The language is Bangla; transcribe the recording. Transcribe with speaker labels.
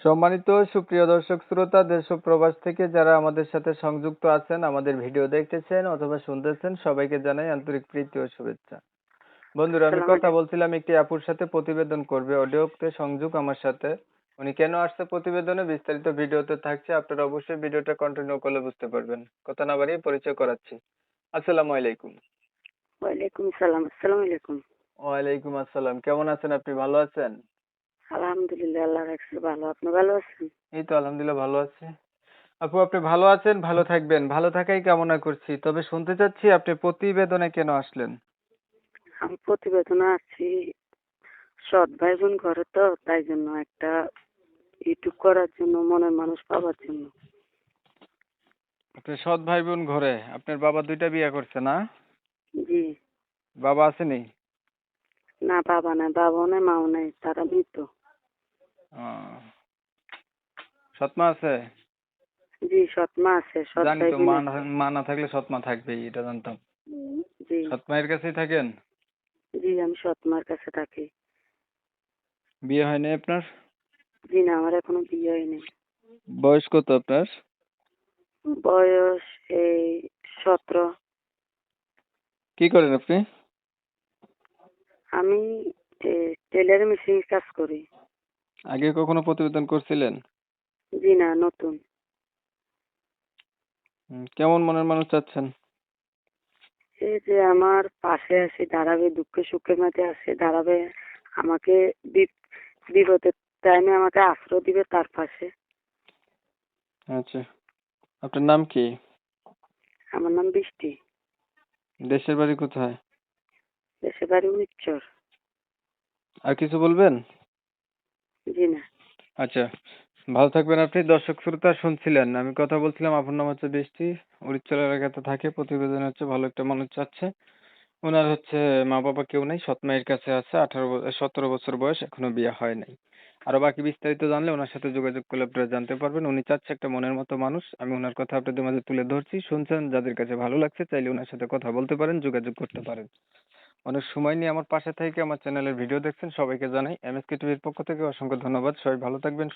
Speaker 1: সম্মানিত সুপ্রিয় দর্শক শ্রোতা, দেশ ও প্রবাস থেকে যারা আমাদের সাথে সংযুক্ত আছেন, আমাদের ভিডিও দেখতেছেন অথবা শুনতেছেন, সবাইকে জানাই আন্তরিক প্রীতি ও শুভেচ্ছা। বন্ধুরা, আমি
Speaker 2: আসসালামু
Speaker 1: কথা
Speaker 2: আলাইকুম।
Speaker 1: বলছিলাম একটি আপুর সাথে প্রতিবেদন করবে, অডিওতে সংযোগ আমার সাথে। উনি কেন আসছে প্রতিবেদনে বিস্তারিত ভিডিওতে থাকছে, আপনারা অবশ্যই ভিডিওটা কন্টিনিউ করলে বুঝতে পারবেন। কথা না বাড়িয়ে পরিচয় করাচ্ছি। আসসালামু আলাইকুম।
Speaker 2: ওয়ালাইকুম সালাম। আসসালামু আলাইকুম।
Speaker 1: ওয়ালাইকুম আসসালাম। কেমন আছেন আপনি? ভালো আছেন?
Speaker 2: আলহামদুলিল্লাহ, আল্লাহ রাখছে ভালো। আপনি ভালো আছেন?
Speaker 1: এই তো আলহামদুলিল্লাহ ভালো আছি। আপু, আপনি ভালো আছেন, ভালো থাকবেন, ভালো থাকাই কামনা করছি। তবে শুনতে চাচ্ছি আপনি প্রতিবেদনে কেন আসলেন?
Speaker 2: আমি প্রতিবেদনে আছি, সৎ ভাই বোন ঘরে তো, তাই জন্য একটা ইউটিউব করার জন্য, মনের মানুষ পাওয়ার জন্য।
Speaker 1: আপনার সৎ ভাই বোন ঘরে, আপনার বাবা দুইটা বিয়ে করছে না?
Speaker 2: জি।
Speaker 1: বাবা আসেনি?
Speaker 2: না, বাবা নাই, বাবাও নাই, মাও নাই, তারা মৃত।
Speaker 1: আহ, সৎ মা আছে?
Speaker 2: জি, সৎ মা আছে, সৎ
Speaker 1: জানি
Speaker 2: ভাই
Speaker 1: তো,
Speaker 2: বোন
Speaker 1: মা
Speaker 2: আছে।
Speaker 1: মা না থাকলে সৎ মা থাকবেই, এটা জানতাম।
Speaker 2: জি।
Speaker 1: সৎ মায়ের কাছেই থাকেন?
Speaker 2: জি, আমি সৎ মার কাছে থাকি।
Speaker 1: বিয়ে হয়নি আপনার?
Speaker 2: জি না, আমার এখনো বিয়ে হয়নি।
Speaker 1: বয়স কত আপনার?
Speaker 2: বয়স এই 17।
Speaker 1: কি করেন আপনি?
Speaker 2: আমি টেলার মেশিন কাজ করি।
Speaker 1: আগে কখনো প্রতিবেদন করছিলেন?
Speaker 2: জি না, নতুন।
Speaker 1: কেমন মনের মানুষ চাচ্ছেন?
Speaker 2: এই যে আমার পাশে আসে দাঁড়াবে, দুঃখে সুখের মাঝে আসে দাঁড়াবে, আমাকে বিপদের টাইমে আমাকে আশ্রয় দিবে তার পাশে।
Speaker 1: আচ্ছা, আপনার নাম কি?
Speaker 2: আমার নাম বৃষ্টি।
Speaker 1: দেশের বাড়ি কোথায়?
Speaker 2: দেশের বাড়ি উচ্চর।
Speaker 1: আর কিছু বলবেন?
Speaker 2: জি না।
Speaker 1: আচ্ছা, ভালো থাকবেন আপনি। দর্শক শ্রোতা, শুনছিলেন আমি কথা বলছিলাম, আপনার নাম হচ্ছে বৃষ্টি, উড়িষ্যা এলাকাতে থাকে। প্রতিবেদন হচ্ছে ভালো একটা মানুষ চাচ্ছে। ওনার হচ্ছে মা বাবা কেউ নেই, সৎ মায়ের কাছে আছে, 17 বছর বয়স, এখনো বিয়ে হয় নাই। আরো বাকি বিস্তারিত জানলে ওনার সাথে যোগাযোগ করলে আপনারা জানতে পারবেন। উনি চাচ্ছে একটা মনের মতো মানুষ। আমি ওনার কথা আপনাদের মাঝে তুলে ধরছি, শুনছেন। যাদের কাছে ভালো লাগছে চাইলে ওনার সাথে কথা বলতে পারেন, যোগাযোগ করতে পারেন। অনেক সময় নিয়ে আমার পাশে থেকে আমার চ্যানেলের ভিডিও দেখছেন, সবাইকে জানাই এমএসকে টিভির পক্ষ থেকে অসংখ্য ধন্যবাদ। সবাই ভালো থাকবেন।